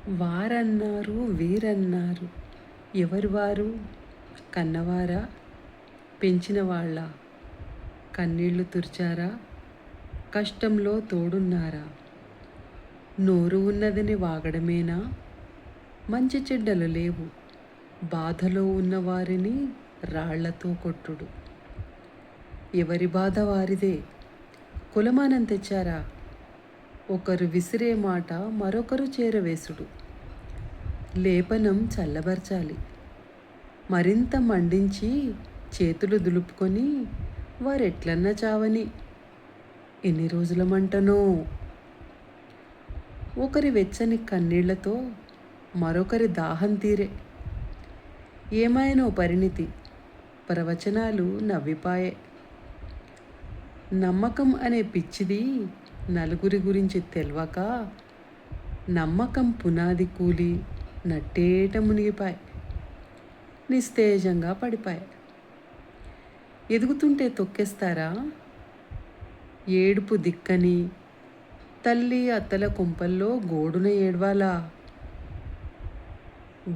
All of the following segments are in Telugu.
వారన్నారు వీరన్నారు ఎవరు వారు? కన్నవారా? పెంచిన వాళ్ళ కన్నీళ్లు తుర్చారా? కష్టంలో తోడున్నారా? నోరు ఉన్నదని వాగడమేనా? మంచి చెడ్డలు లేవు, బాధలో ఉన్నవారిని రాళ్లతో కొట్టుడు. ఎవరి బాధ వారిదే. కులమానం తెచ్చారా? ఒకరు విసిరే మాట మరొకరు చేరవేసుడు. లేపనం చల్లబరచాలి, మరింత మండించి చేతులు దులుపుకొని వారెట్లన్నా చావని. ఎన్ని రోజుల మంటనో. ఒకరి వెచ్చని కన్నీళ్లతో మరొకరి దాహం తీరే. ఏమైనో పరిణితి, ప్రవచనాలు నవ్విపాయే. నమ్మకం అనే పిచ్చిది నలుగురి గురించి తెల్వక నమ్మకం పునాది కూలి నట్టేట మునిగిపాయ్, నిస్తేజంగా పడిపాయ్. ఎదుగుతుంటే తొక్కేస్తారా? ఏడుపు దిక్కని తల్లి అత్తల కుంపల్లో గోడున ఏడవాలా?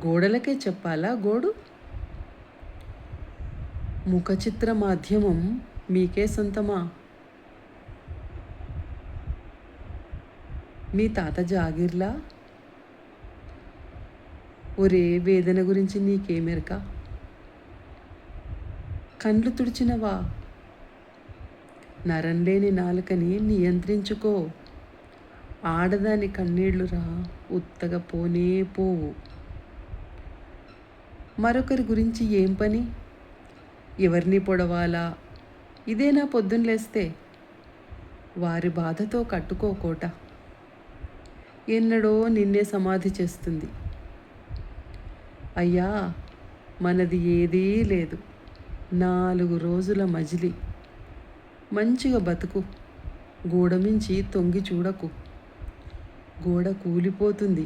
గోడలకే చెప్పాలా గోడు? ముఖచిత్ర మాధ్యమం మీకే సొంతమా? మీ తాత జాగిర్లా? ఒరే వేదన గురించి నీకేమెరక? కండ్లు తుడిచినవా? నరం లేని నాలుకని నియంత్రించుకో. ఆడదాని కన్నీళ్లురా, ఉత్తగా పోనే పోవు. మరొకరి గురించి ఏం పని? ఎవరిని పొడవాలా? ఇదేనా పొద్దున్నేస్తే? వారి బాధతో కట్టుకోకోట. ఎన్నడో నిన్నే సమాధి చేస్తుంది. అయ్యా, మనది ఏదీ లేదు, 4 రోజుల మజిలీ. మంచిగా బతుకు, గోడమించి తొంగి చూడకు. గోడ కూలిపోతుంది.